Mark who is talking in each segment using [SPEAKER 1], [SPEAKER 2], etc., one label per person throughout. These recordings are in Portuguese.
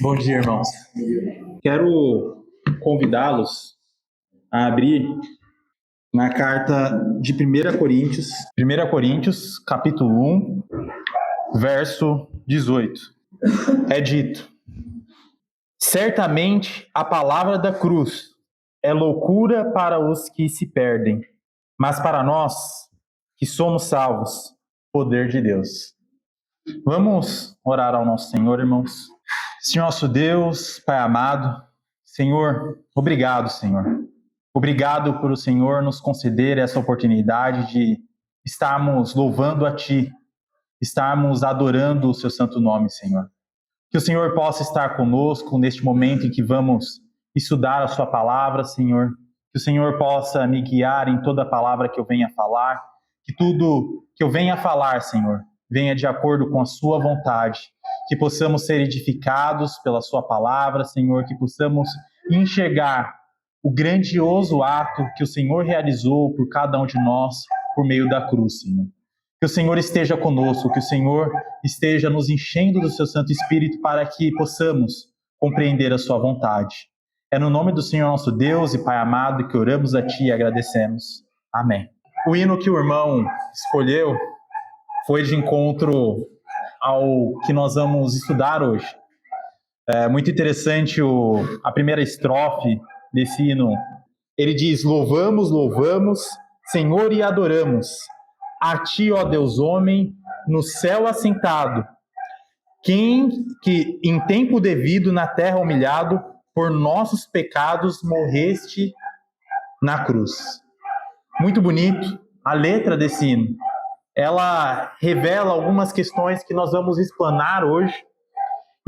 [SPEAKER 1] Bom dia, irmãos. Quero convidá-los a abrir na carta de 1 Coríntios, capítulo 1, verso 18. É dito: certamente a palavra da cruz é loucura para os que se perdem, mas para nós que somos salvos, poder de Deus. Vamos orar ao nosso Senhor, irmãos. Senhor nosso Deus, Pai amado, Senhor, obrigado, Senhor. Obrigado por o Senhor nos conceder essa oportunidade de estarmos louvando a Ti, estarmos adorando o Seu santo nome, Senhor. Que o Senhor possa estar conosco neste momento em que vamos estudar a Sua palavra, Senhor. Que o Senhor possa me guiar em toda a palavra que eu venha falar. Que tudo que eu venha falar, Senhor, venha de acordo com a Sua vontade. Que possamos ser edificados pela Sua palavra, Senhor. Que possamos enxergar o grandioso ato que o Senhor realizou por cada um de nós por meio da cruz, Senhor. Que o Senhor esteja conosco, que o Senhor esteja nos enchendo do Seu Santo Espírito para que possamos compreender a Sua vontade. É no nome do Senhor nosso Deus e Pai amado que oramos a Ti e agradecemos. Amém. O hino que o irmão escolheu foi de encontro ao que nós vamos estudar hoje. É muito interessante a primeira estrofe desse hino. Ele diz: louvamos, louvamos, Senhor, e adoramos a Ti, ó Deus homem, no céu assentado, quem que em tempo devido na terra humilhado, por nossos pecados morreste na cruz. Muito bonito a letra desse hino. Ela revela algumas questões que nós vamos explanar hoje.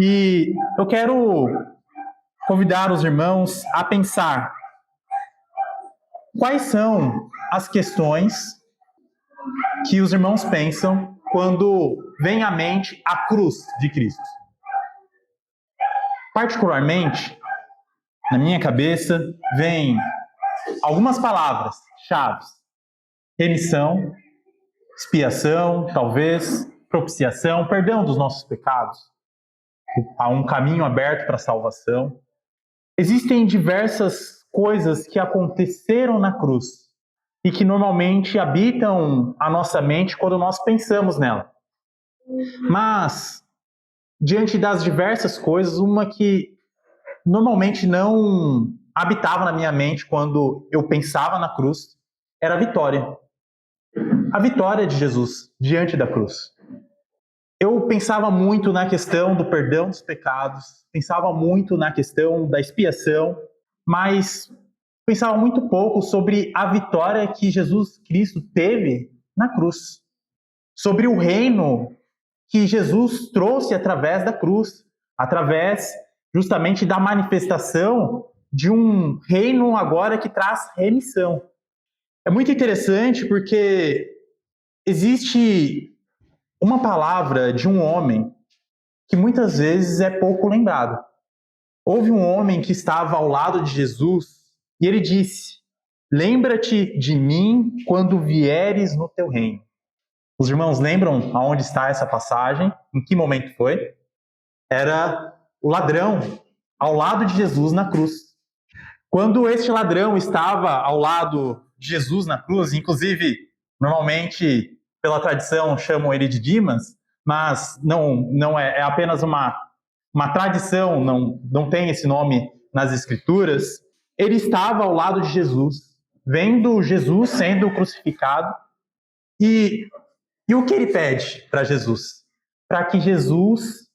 [SPEAKER 1] E eu quero convidar os irmãos a pensar quais são as questões que os irmãos pensam quando vem à mente a cruz de Cristo. Particularmente, na minha cabeça, vem algumas palavras-chave: remissão, expiação, talvez, propiciação, perdão dos nossos pecados. Há um caminho aberto para a salvação. Existem diversas coisas que aconteceram na cruz e que normalmente habitam a nossa mente quando nós pensamos nela. Mas, diante das diversas coisas, uma que normalmente não habitava na minha mente quando eu pensava na cruz era a vitória. A vitória de Jesus diante da cruz. Eu pensava muito na questão do perdão dos pecados, pensava muito na questão da expiação, mas pensava muito pouco sobre a vitória que Jesus Cristo teve na cruz, sobre o reino que Jesus trouxe através da cruz, através justamente da manifestação de um reino agora que traz remissão. É muito interessante porque existe uma palavra de um homem que muitas vezes é pouco lembrado. Houve um homem que estava ao lado de Jesus e ele disse: lembra-te de mim quando vieres no teu reino. Os irmãos lembram aonde está essa passagem? Em que momento foi? Era o ladrão ao lado de Jesus na cruz. Quando este ladrão estava ao lado de Jesus na cruz, inclusive, normalmente, pela tradição, chamam ele de Dimas, mas não é apenas uma tradição, não tem esse nome nas Escrituras. Ele estava ao lado de Jesus, vendo Jesus sendo crucificado, e o que ele pede para Jesus? Para que Jesus,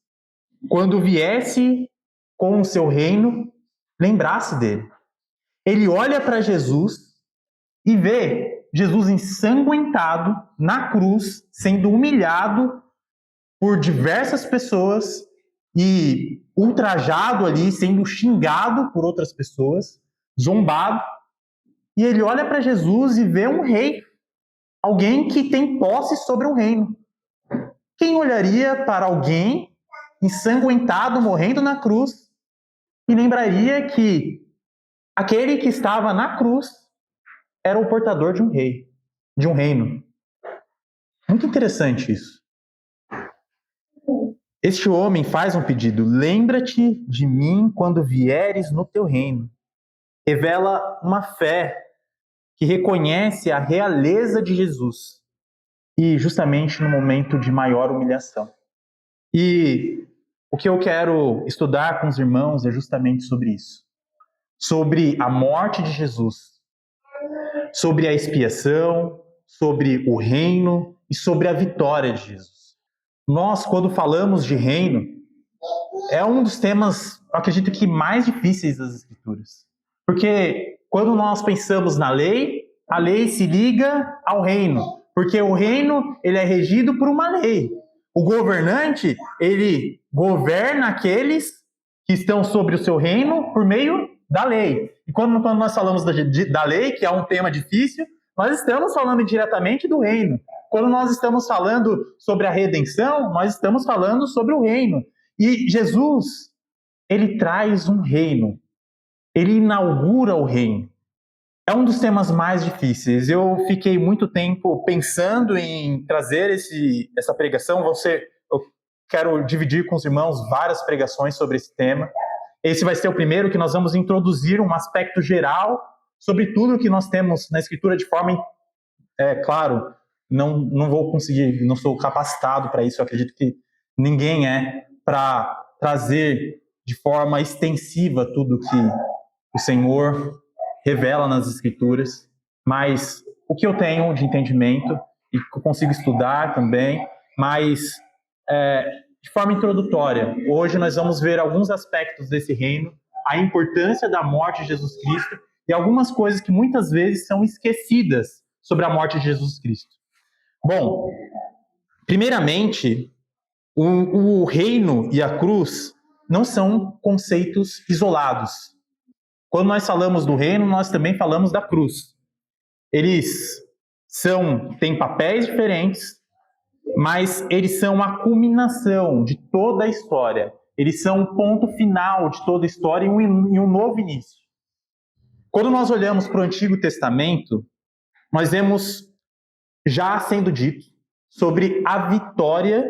[SPEAKER 1] quando viesse com o seu reino, lembrasse dele. Ele olha para Jesus e vê Jesus ensanguentado na cruz, sendo humilhado por diversas pessoas e ultrajado ali, sendo xingado por outras pessoas, zombado. E ele olha para Jesus e vê um rei, alguém que tem posse sobre um reino. Quem olharia para alguém ensanguentado, morrendo na cruz, e lembraria que aquele que estava na cruz era o portador de um rei, de um reino. Muito interessante isso. Este homem faz um pedido: lembra-te de mim quando vieres no teu reino. Revela uma fé que reconhece a realeza de Jesus e justamente no momento de maior humilhação. E o que eu quero estudar com os irmãos é justamente sobre isso. Sobre a morte de Jesus, sobre a expiação, sobre o reino e sobre a vitória de Jesus. Nós, quando falamos de reino, é um dos temas, eu acredito que mais difíceis das Escrituras. Porque quando nós pensamos na lei, a lei se liga ao reino. Porque o reino, ele é regido por uma lei. O governante, ele governa aqueles que estão sobre o seu reino por meio da lei. E quando nós falamos da lei, que é um tema difícil, nós estamos falando diretamente do reino. Quando nós estamos falando sobre a redenção, nós estamos falando sobre o reino. E Jesus, ele traz um reino. Ele inaugura o reino. É um dos temas mais difíceis. Eu fiquei muito tempo pensando em trazer essa pregação. Eu quero dividir com os irmãos várias pregações sobre esse tema. Esse vai ser o primeiro que nós vamos introduzir um aspecto geral sobre tudo que nós temos na Escritura de forma, claro, não vou conseguir, não sou capacitado para isso. Eu acredito que ninguém é para trazer de forma extensiva tudo que o Senhor revela nas Escrituras, mas o que eu tenho de entendimento e que eu consigo estudar também, mas de forma introdutória. Hoje nós vamos ver alguns aspectos desse reino, a importância da morte de Jesus Cristo e algumas coisas que muitas vezes são esquecidas sobre a morte de Jesus Cristo. Bom, primeiramente, o reino e a cruz não são conceitos isolados. Quando nós falamos do reino, nós também falamos da cruz. Eles têm papéis diferentes, mas eles são a culminação de toda a história. Eles são o ponto final de toda a história e um novo início. Quando nós olhamos para o Antigo Testamento, nós vemos já sendo dito sobre a vitória,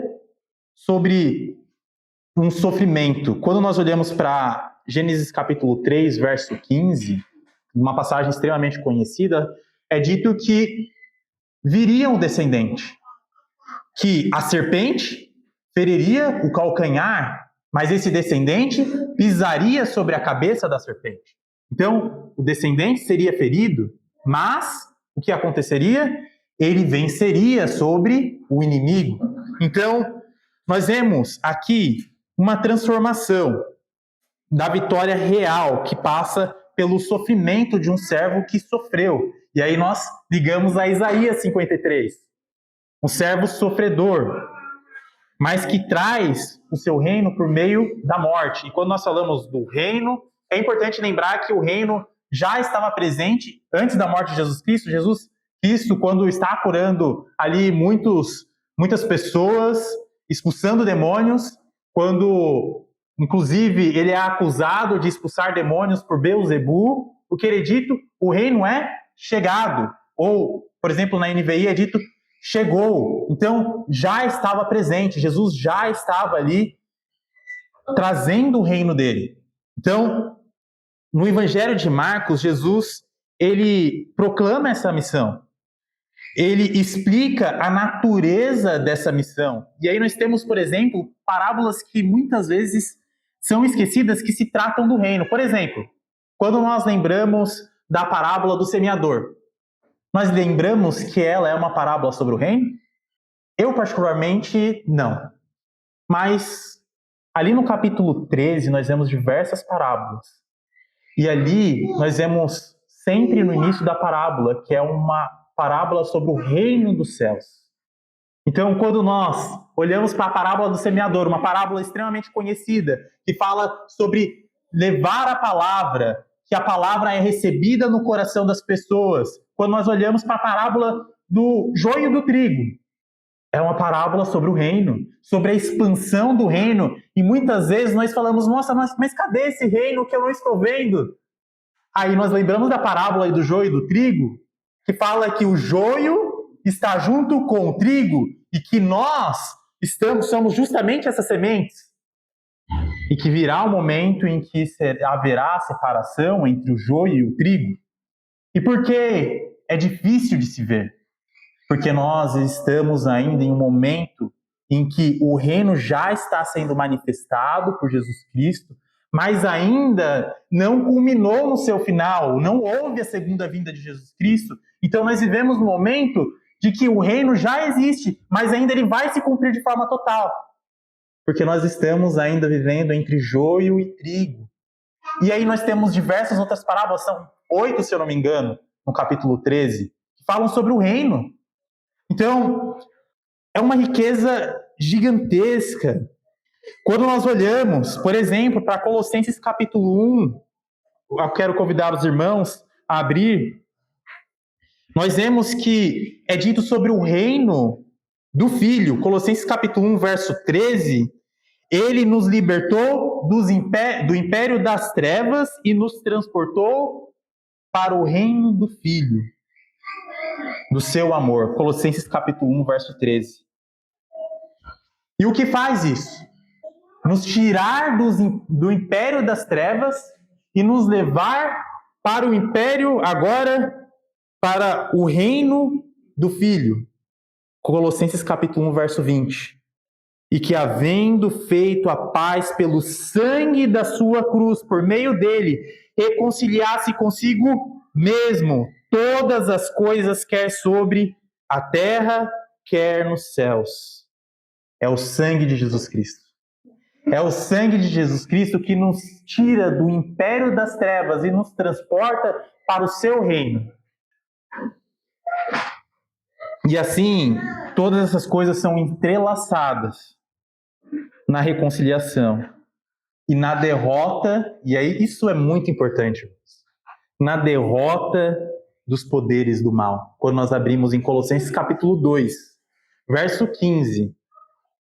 [SPEAKER 1] sobre um sofrimento. Quando nós olhamos para Gênesis capítulo 3, verso 15, uma passagem extremamente conhecida, é dito que viria um descendente, que a serpente feriria o calcanhar, mas esse descendente pisaria sobre a cabeça da serpente. Então, o descendente seria ferido, mas o que aconteceria? Ele venceria sobre o inimigo. Então, nós vemos aqui uma transformação da vitória real que passa pelo sofrimento de um servo que sofreu. E aí nós ligamos a Isaías 53. Um servo sofredor, mas que traz o seu reino por meio da morte. E quando nós falamos do reino, é importante lembrar que o reino já estava presente antes da morte de Jesus Cristo. Jesus Cristo, quando está curando ali muitas pessoas, expulsando demônios, quando inclusive ele é acusado de expulsar demônios por Beelzebu, o que ele é dito, o reino é chegado. Ou, por exemplo, na NVI é dito chegou. Então, já estava presente. Jesus já estava ali trazendo o reino dele. Então, no Evangelho de Marcos, Jesus, ele proclama essa missão. Ele explica a natureza dessa missão. E aí nós temos, por exemplo, parábolas que muitas vezes são esquecidas que se tratam do reino. Por exemplo, quando nós lembramos da parábola do semeador, nós lembramos que ela é uma parábola sobre o reino? Eu, particularmente, não. Mas ali no capítulo 13, nós vemos diversas parábolas. E ali nós vemos sempre no início da parábola, que é uma parábola sobre o reino dos céus. Então, quando nós olhamos para a parábola do semeador, uma parábola extremamente conhecida, que fala sobre levar a palavra, que a palavra é recebida no coração das pessoas. Quando nós olhamos para a parábola do joio e do trigo, é uma parábola sobre o reino, sobre a expansão do reino. E muitas vezes nós falamos, nossa, mas cadê esse reino que eu não estou vendo? Aí nós lembramos da parábola do joio e do trigo, que fala que o joio está junto com o trigo e que nós somos justamente essas sementes. E que virá um momento em que haverá separação entre o joio e o trigo. E por que é difícil de se ver? Porque nós estamos ainda em um momento em que o reino já está sendo manifestado por Jesus Cristo, mas ainda não culminou no seu final, não houve a segunda vinda de Jesus Cristo. Então nós vivemos um momento de que o reino já existe, mas ainda ele vai se cumprir de forma total. Porque nós estamos ainda vivendo entre joio e trigo. E aí nós temos diversas outras parábolas, são 8, se eu não me engano, no capítulo 13, que falam sobre o reino. Então, é uma riqueza gigantesca. Quando nós olhamos, por exemplo, para Colossenses capítulo 1, eu quero convidar os irmãos a abrir, nós vemos que é dito sobre o reino do Filho. Colossenses capítulo 1, verso 13, ele nos libertou do império das trevas e nos transportou para o reino do Filho, do seu amor. Colossenses capítulo 1, verso 13. E o que faz isso? Nos tirar do império das trevas e nos levar para o império, agora, para o reino do Filho. Colossenses capítulo 1, verso 20. E que, havendo feito a paz pelo sangue da sua cruz, por meio dele, reconciliasse consigo mesmo todas as coisas, quer sobre a terra, quer nos céus. É o sangue de Jesus Cristo. É o sangue de Jesus Cristo que nos tira do império das trevas e nos transporta para o seu reino. E assim, todas essas coisas são entrelaçadas na reconciliação e na derrota, e aí isso é muito importante, na derrota dos poderes do mal. Quando nós abrimos em Colossenses capítulo 2, verso 15,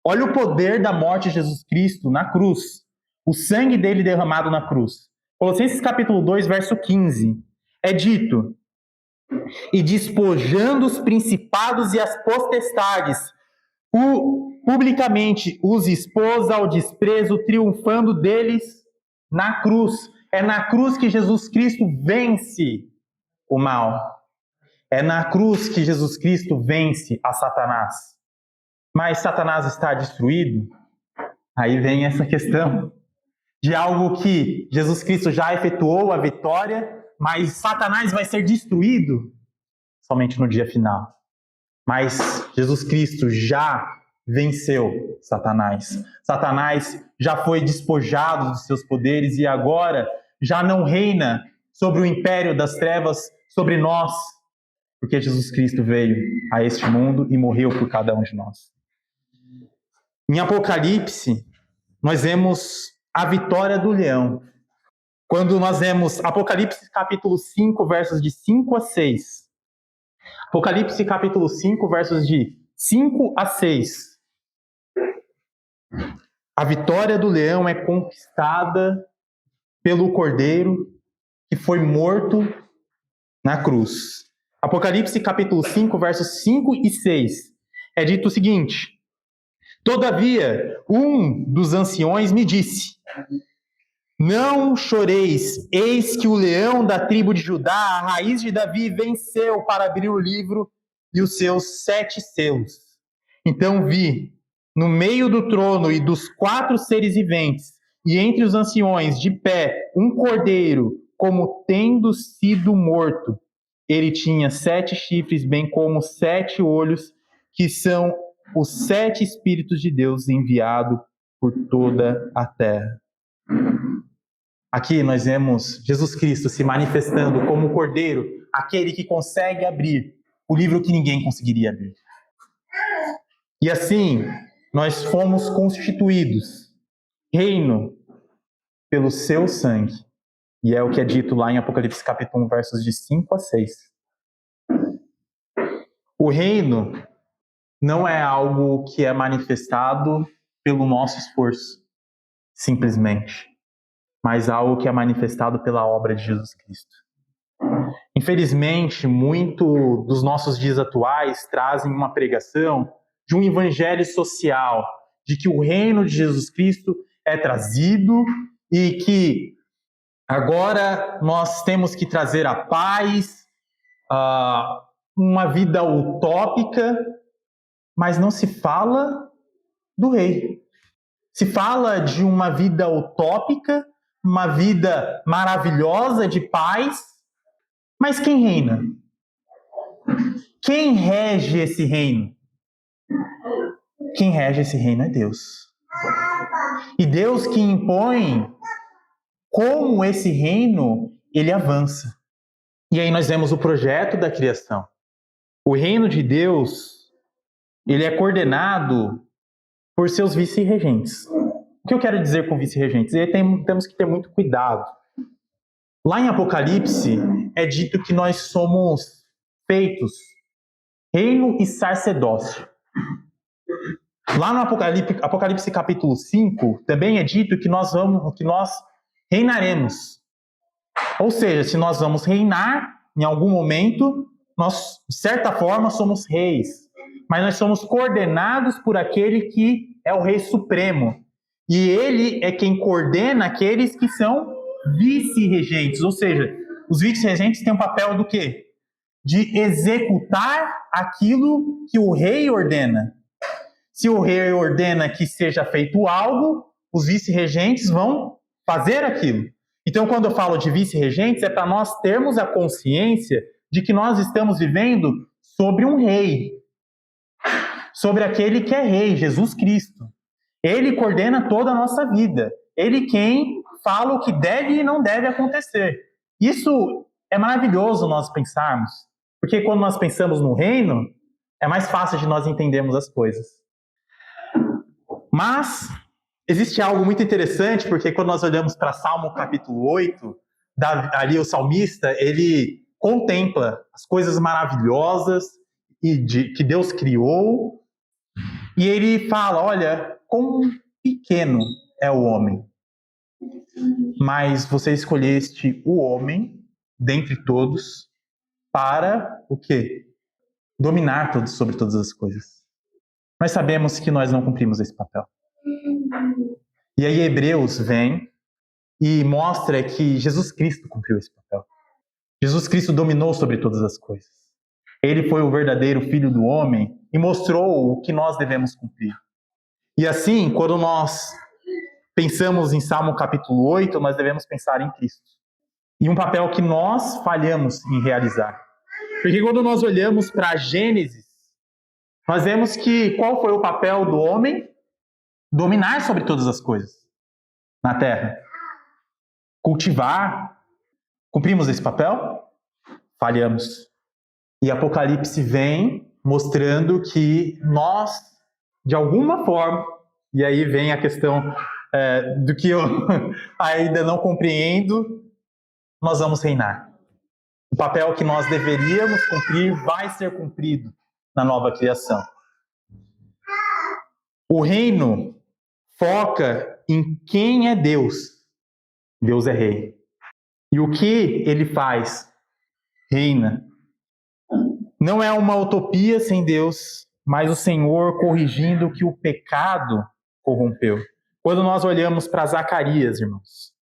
[SPEAKER 1] olha o poder da morte de Jesus Cristo na cruz, o sangue dele derramado na cruz. Colossenses capítulo 2, verso 15, é dito: e despojando os principados e as potestades, publicamente os expôs ao desprezo, triunfando deles na cruz. É na cruz que Jesus Cristo vence o mal. É na cruz que Jesus Cristo vence a Satanás. Mas Satanás está destruído? Aí vem essa questão de algo que Jesus Cristo já efetuou a vitória, mas Satanás vai ser destruído somente no dia final. Mas Jesus Cristo já venceu Satanás. Satanás já foi despojado dos seus poderes e agora já não reina sobre o império das trevas, sobre nós, porque Jesus Cristo veio a este mundo e morreu por cada um de nós. Em Apocalipse, nós vemos a vitória do leão. Quando nós vemos Apocalipse capítulo 5, versos de 5 a 6. Apocalipse capítulo 5, versos de 5 a 6. A vitória do leão é conquistada pelo cordeiro que foi morto na cruz. Apocalipse capítulo 5, versos 5 e 6. É dito o seguinte: todavia, um dos anciões me disse: não choreis, eis que o leão da tribo de Judá, a raiz de Davi, venceu para abrir o livro e os seus 7 selos. Então vi, no meio do trono e dos 4 seres viventes, e entre os anciões, de pé, um cordeiro, como tendo sido morto. Ele tinha 7 chifres, bem como 7 olhos, que são os 7 Espíritos de Deus enviados por toda a terra. Aqui nós vemos Jesus Cristo se manifestando como o Cordeiro, aquele que consegue abrir o livro que ninguém conseguiria abrir. E assim, nós fomos constituídos reino pelo seu sangue. E é o que é dito lá em Apocalipse capítulo 1, versos de 5 a 6. O reino não é algo que é manifestado pelo nosso esforço, simplesmente, mas algo que é manifestado pela obra de Jesus Cristo. Infelizmente, muito dos nossos dias atuais trazem uma pregação de um evangelho social, de que o reino de Jesus Cristo é trazido e que agora nós temos que trazer a paz, uma vida utópica, mas não se fala do rei. Se fala de uma vida utópica, uma vida maravilhosa de paz, mas quem reina? Quem rege esse reino? Quem rege esse reino é Deus. E Deus que impõe como esse reino ele avança. E aí nós vemos o projeto da criação. O reino de Deus, ele é coordenado por seus vice-regentes. O que eu quero dizer com vice-regentes? Temos que ter muito cuidado. Lá em Apocalipse é dito que nós somos feitos reino e sacerdócio. Lá no Apocalipse capítulo 5, também é dito que nós reinaremos. Ou seja, se nós vamos reinar, em algum momento, nós, de certa forma, somos reis. Mas nós somos coordenados por aquele que é o Rei Supremo. E ele é quem coordena aqueles que são vice-regentes. Ou seja, os vice-regentes têm um papel do quê? De executar aquilo que o rei ordena. Se o rei ordena que seja feito algo, os vice-regentes vão fazer aquilo. Então, quando eu falo de vice-regentes, é para nós termos a consciência de que nós estamos vivendo sobre um rei, sobre aquele que é rei, Jesus Cristo. Ele coordena toda a nossa vida. Ele quem fala o que deve e não deve acontecer. Isso é maravilhoso nós pensarmos, porque quando nós pensamos no reino, é mais fácil de nós entendermos as coisas. Mas existe algo muito interessante, porque quando nós olhamos para Salmo capítulo 8, ali o salmista, ele contempla as coisas maravilhosas que Deus criou, e ele fala, olha, quão pequeno é o homem, mas você escolheste o homem, dentre todos, para o quê? Dominar sobre todas as coisas. Nós sabemos que nós não cumprimos esse papel. E aí Hebreus vem e mostra que Jesus Cristo cumpriu esse papel. Jesus Cristo dominou sobre todas as coisas. Ele foi o verdadeiro Filho do homem e mostrou o que nós devemos cumprir. E assim, quando nós pensamos em Salmo capítulo 8, nós devemos pensar em Cristo. E um papel que nós falhamos em realizar. Porque quando nós olhamos para Gênesis, nós vemos que qual foi o papel do homem? Dominar sobre todas as coisas na terra. Cultivar. Cumprimos esse papel? Falhamos. E Apocalipse vem mostrando que nós, de alguma forma, e aí vem a questão do que eu ainda não compreendo, nós vamos reinar. O papel que nós deveríamos cumprir vai ser cumprido na nova criação. O reino foca em quem é Deus. Deus é rei. E o que ele faz? Reina. Não é uma utopia sem Deus, mas o Senhor corrigindo o que o pecado corrompeu. Quando nós olhamos para Zacarias, irmãos.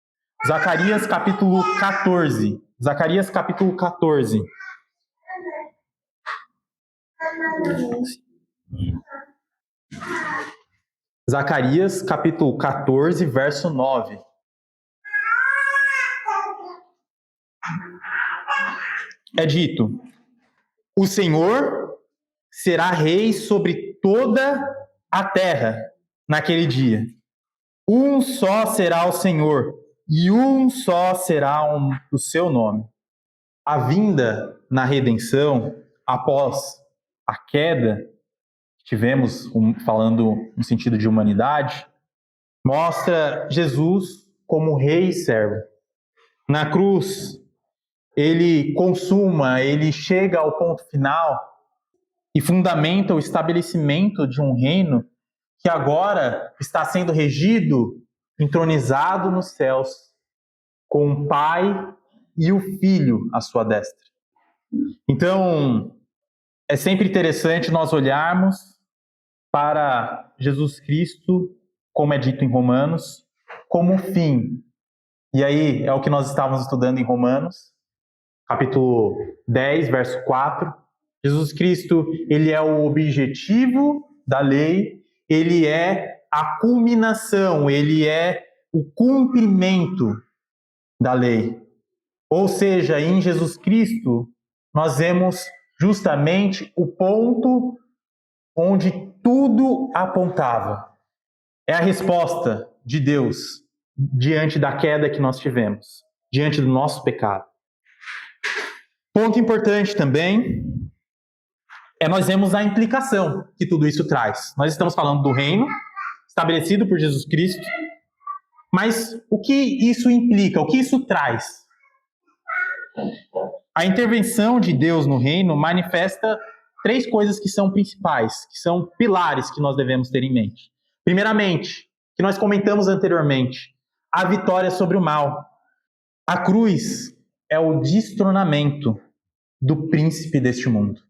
[SPEAKER 1] Zacarias capítulo 14. Zacarias capítulo 14. Zacarias capítulo 14, verso 9. É dito: o Senhor será rei sobre toda a terra naquele dia. Um só será o Senhor, e um só será o seu nome. A vinda na redenção, após a queda, tivemos, falando no sentido de humanidade, mostra Jesus como rei e servo. Na cruz, ele consuma, ele chega ao ponto final e fundamenta o estabelecimento de um reino que agora está sendo regido, entronizado nos céus, com o Pai e o Filho à sua destra. Então, é sempre interessante nós olharmos para Jesus Cristo, como é dito em Romanos, como fim. E aí é o que nós estávamos estudando em Romanos, capítulo 10, verso 4. Jesus Cristo, ele é o objetivo da lei, ele é a culminação, ele é o cumprimento da lei. Ou seja, em Jesus Cristo, nós vemos justamente o ponto onde tudo apontava. É a resposta de Deus diante da queda que nós tivemos, diante do nosso pecado. Ponto importante também é nós vemos a implicação que tudo isso traz. Nós estamos falando do reino estabelecido por Jesus Cristo, mas o que isso implica, o que isso traz? A intervenção de Deus no reino manifesta três coisas que são principais, que são pilares que nós devemos ter em mente. Primeiramente, que nós comentamos anteriormente, a vitória sobre o mal. A cruz é o destronamento do príncipe deste mundo.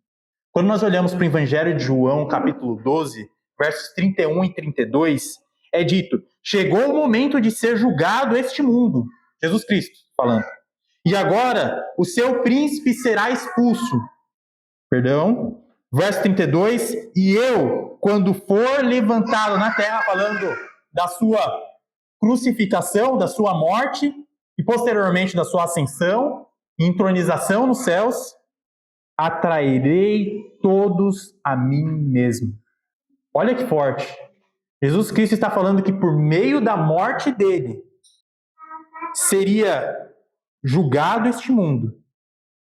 [SPEAKER 1] Quando nós olhamos para o Evangelho de João, capítulo 12, versos 31 e 32, é dito: chegou o momento de ser julgado este mundo. Jesus Cristo falando. E agora o seu príncipe será expulso. Perdão. Verso 32, e eu, quando for levantado na terra, falando da sua crucificação, da sua morte, e posteriormente da sua ascensão e entronização nos céus, atrairei todos a mim mesmo. Olha que forte. Jesus Cristo está falando que por meio da morte dele, seria julgado este mundo.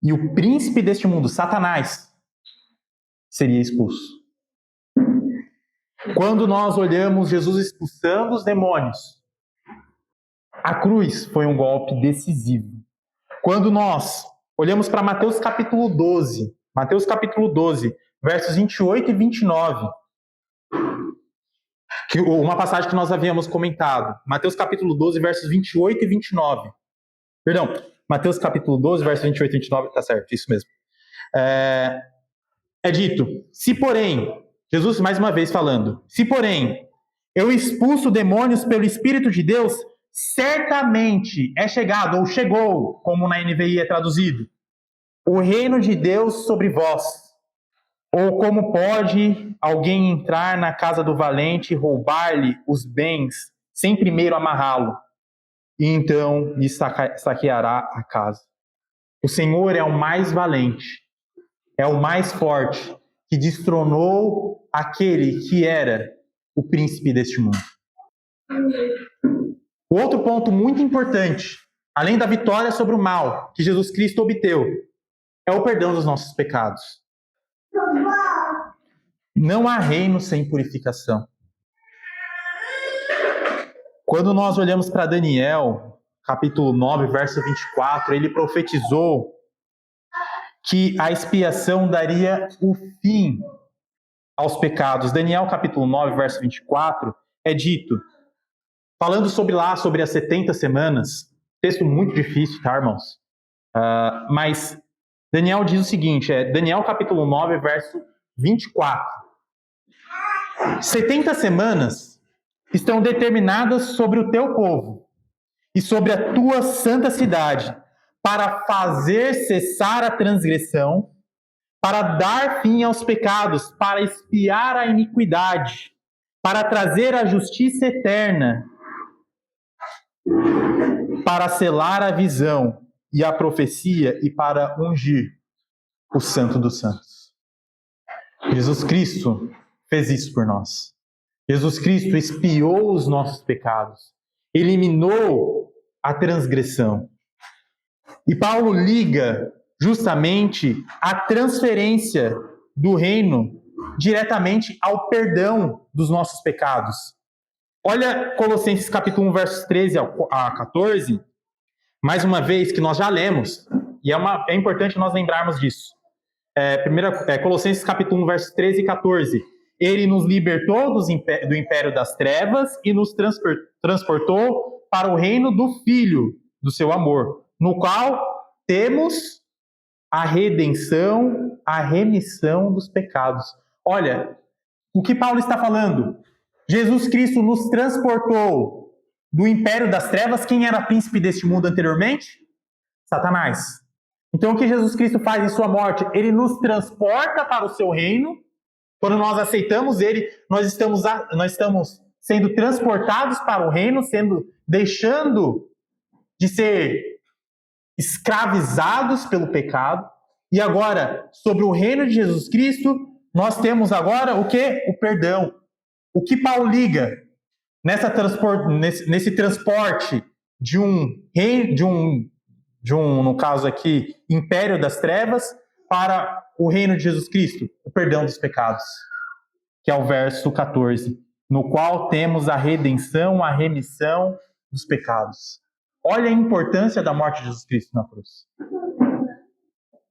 [SPEAKER 1] E o príncipe deste mundo, Satanás, seria expulso. Quando nós olhamos Jesus expulsando os demônios, a cruz foi um golpe decisivo. Quando nós olhamos para Mateus capítulo 12, versos 28 e 29, uma passagem que nós havíamos comentado. Mateus capítulo 12, versos 28 e 29. Perdão, Mateus capítulo 12, versos 28 e 29, tá certo, isso mesmo. É dito, se porém, Jesus mais uma vez falando, se porém eu expulso demônios pelo Espírito de Deus, certamente é chegado, ou chegou, como na NVI é traduzido, o reino de Deus sobre vós. Ou como pode alguém entrar na casa do valente e roubar-lhe os bens, sem primeiro amarrá-lo, e então lhe saqueará a casa. O Senhor é o mais valente, é o mais forte, que destronou aquele que era o príncipe deste mundo. O outro ponto muito importante, além da vitória sobre o mal que Jesus Cristo obteve, é o perdão dos nossos pecados. Não há reino sem purificação. Quando nós olhamos para Daniel, capítulo 9, verso 24, ele profetizou que a expiação daria o fim aos pecados. Daniel, capítulo 9, verso 24, é dito, falando sobre as 70 semanas, texto muito difícil, tá, irmãos? Mas Daniel diz o seguinte, Daniel, capítulo 9, verso 24. 70 semanas estão determinadas sobre o teu povo e sobre a tua santa cidade, para fazer cessar a transgressão, para dar fim aos pecados, para expiar a iniquidade, para trazer a justiça eterna, para selar a visão e a profecia e para ungir o Santo dos Santos. Jesus Cristo fez isso por nós. Jesus Cristo expiou os nossos pecados, eliminou a transgressão. E Paulo liga justamente a transferência do reino diretamente ao perdão dos nossos pecados. Olha Colossenses capítulo 1, versos 13 a 14, mais uma vez, que nós já lemos, e é importante nós lembrarmos disso. Colossenses capítulo 1, versos 13 e 14. Ele nos libertou do império das trevas e nos transportou para o reino do Filho do seu amor, no qual temos a redenção, a remissão dos pecados. Olha, O que Paulo está falando? Jesus Cristo nos transportou do império das trevas. Quem era príncipe deste mundo anteriormente? Satanás. Então o que Jesus Cristo faz em sua morte? Ele nos transporta para o seu reino. Quando nós aceitamos ele, nós estamos sendo transportados para o reino, deixando de ser escravizados pelo pecado. E agora, sobre o reino de Jesus Cristo, nós temos agora o quê? O perdão. O que Paulo liga nesse transporte de um reino, no caso aqui, império das trevas, para o reino de Jesus Cristo? O perdão dos pecados, que é o verso 14, no qual temos a redenção, a remissão dos pecados. Olha a importância da morte de Jesus Cristo na cruz.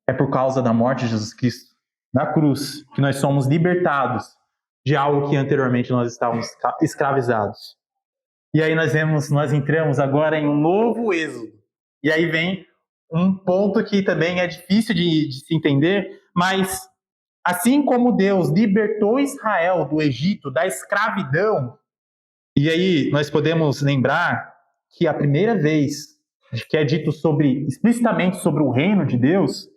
[SPEAKER 1] É por causa da morte de Jesus Cristo na cruz que nós somos libertados de algo que anteriormente nós estávamos escravizados. E aí nós entramos agora em um novo êxodo. E aí vem um ponto que também é difícil de se entender, mas assim como Deus libertou Israel do Egito, da escravidão, e aí nós podemos lembrar que a primeira vez que é dito explicitamente sobre o reino de Deus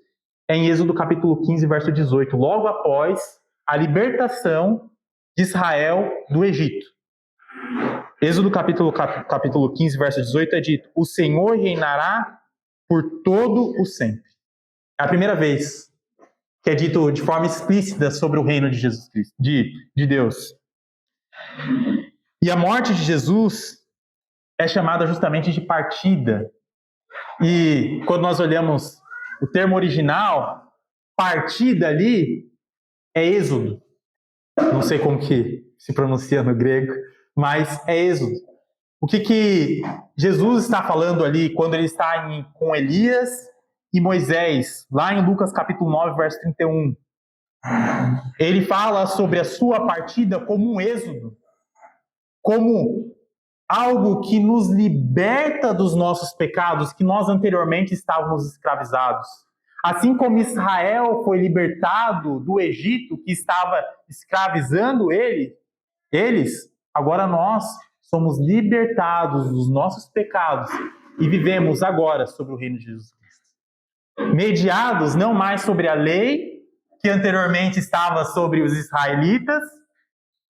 [SPEAKER 1] é em Êxodo capítulo 15, verso 18, logo após a libertação de Israel do Egito. Êxodo capítulo 15, verso 18 é dito: o Senhor reinará por todo o sempre. É a primeira vez que é dito de forma explícita sobre o reino de Jesus Cristo, de Deus. E a morte de Jesus é chamada justamente de partida. E quando nós olhamos o termo original, partida ali é êxodo. Não sei como que se pronuncia no grego, mas é êxodo. O que Jesus está falando ali quando ele está com Elias e Moisés, lá em Lucas capítulo 9, verso 31. Ele fala sobre a sua partida como um êxodo, como algo que nos liberta dos nossos pecados, que nós anteriormente estávamos escravizados. Assim como Israel foi libertado do Egito, que estava escravizando eles, agora nós somos libertados dos nossos pecados e vivemos agora sobre o reino de Jesus Cristo. Mediados não mais sobre a lei, que anteriormente estava sobre os israelitas,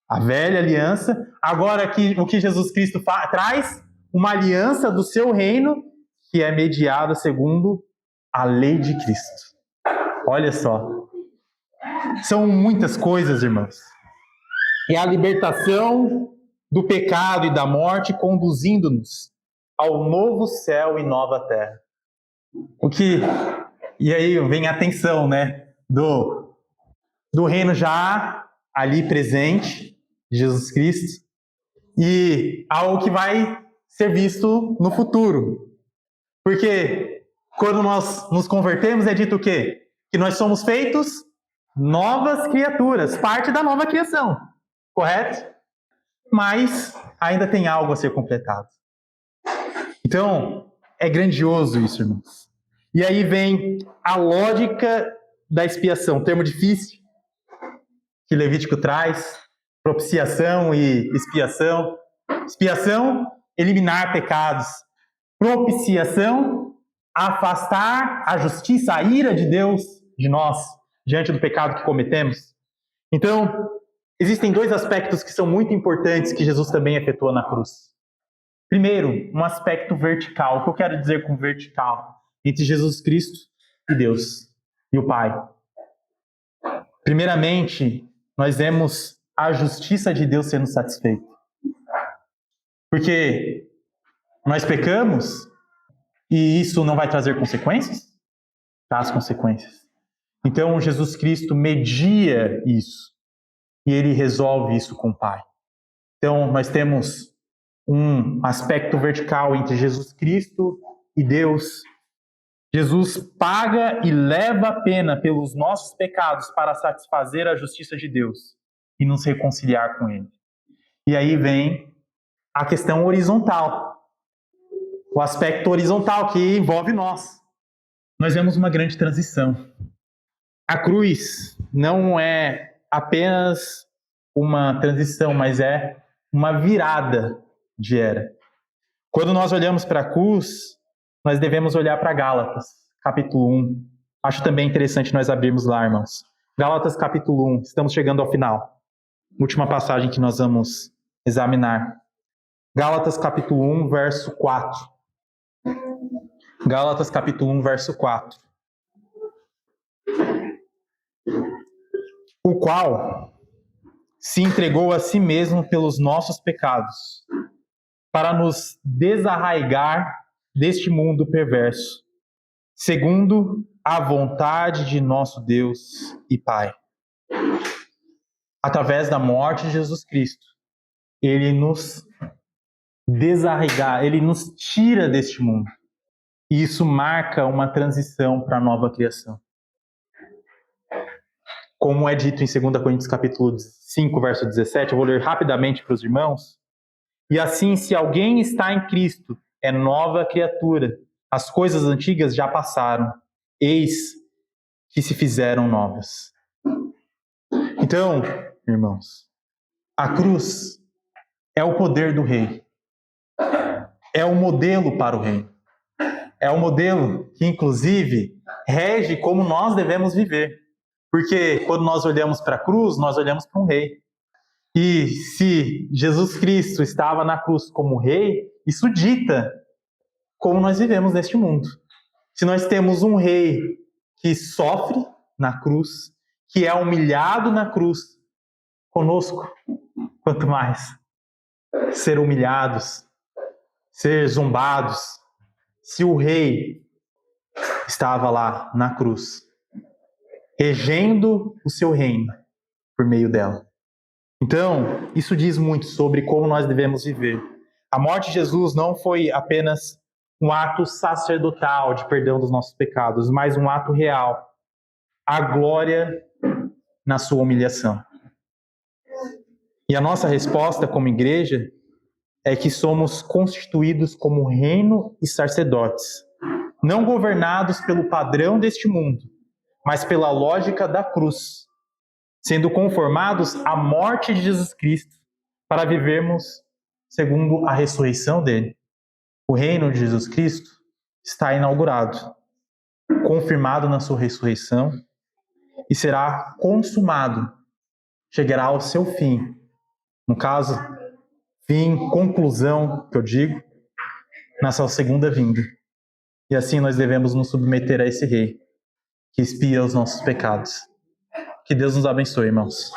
[SPEAKER 1] a velha aliança, agora o que Jesus Cristo traz, uma aliança do seu reino, que é mediada segundo a lei de Cristo. Olha só. São muitas coisas, irmãos. É a libertação do pecado e da morte, conduzindo-nos ao novo céu e nova terra. E aí vem a atenção, né? Do reino já ali presente, Jesus Cristo, e algo que vai ser visto no futuro. Porque quando nós nos convertemos é dito o quê? Que nós somos feitos novas criaturas, parte da nova criação, correto? Mas ainda tem algo a ser completado. Então, é grandioso isso, irmãos. E aí vem a lógica da expiação, termo difícil que Levítico traz, propiciação e expiação. Expiação, eliminar pecados. Propiciação, afastar a justiça, a ira de Deus de nós, diante do pecado que cometemos. Então, existem dois aspectos que são muito importantes que Jesus também efetua na cruz. Primeiro, um aspecto vertical. O que eu quero dizer com vertical? Entre Jesus Cristo e Deus, e o Pai. Primeiramente, nós vemos a justiça de Deus sendo satisfeita. Porque nós pecamos e isso não vai trazer consequências? Traz consequências. Então, Jesus Cristo media isso e ele resolve isso com o Pai. Então, nós temos um aspecto vertical entre Jesus Cristo e Deus. Jesus paga e leva a pena pelos nossos pecados para satisfazer a justiça de Deus e nos reconciliar com Ele. E aí vem a questão horizontal, o aspecto horizontal que envolve nós. Nós vemos uma grande transição. A cruz não é apenas uma transição, mas é uma virada de era. Quando nós olhamos para a cruz, nós devemos olhar para Gálatas, capítulo 1. Acho também interessante nós abrirmos lá, irmãos. Gálatas, capítulo 1. Estamos chegando ao final. Última passagem que nós vamos examinar. Gálatas, capítulo 1, verso 4. Gálatas, capítulo 1, verso 4. O qual se entregou a si mesmo pelos nossos pecados, para nos desarraigar deste mundo perverso, segundo a vontade de nosso Deus e Pai. Através da morte de Jesus Cristo, Ele nos desarraiga, Ele nos tira deste mundo. E isso marca uma transição para a nova criação. Como é dito em 2 Coríntios capítulo 5, verso 17, eu vou ler rapidamente para os irmãos. E assim, se alguém está em Cristo, é nova criatura. As coisas antigas já passaram, eis que se fizeram novas. Então, irmãos, a cruz é o poder do rei. É o modelo para o reino. É o modelo que, inclusive, rege como nós devemos viver. Porque quando nós olhamos para a cruz, nós olhamos para um rei. E se Jesus Cristo estava na cruz como rei, isso dita como nós vivemos neste mundo. Se nós temos um rei que sofre na cruz, que é humilhado na cruz, conosco, quanto mais ser humilhados, ser zombados, se o rei estava lá na cruz, regendo o seu reino por meio dela. Então, isso diz muito sobre como nós devemos viver. A morte de Jesus não foi apenas um ato sacerdotal de perdão dos nossos pecados, mas um ato real. A glória na sua humilhação. E a nossa resposta como igreja é que somos constituídos como reino e sacerdotes, não governados pelo padrão deste mundo, mas pela lógica da cruz, sendo conformados à morte de Jesus Cristo para vivermos segundo a ressurreição dele. O reino de Jesus Cristo está inaugurado, confirmado na sua ressurreição e será consumado, chegará ao seu fim. No caso, fim, conclusão, que eu digo, na sua segunda vinda. E assim nós devemos nos submeter a esse rei, que expia os nossos pecados. Que Deus nos abençoe, irmãos.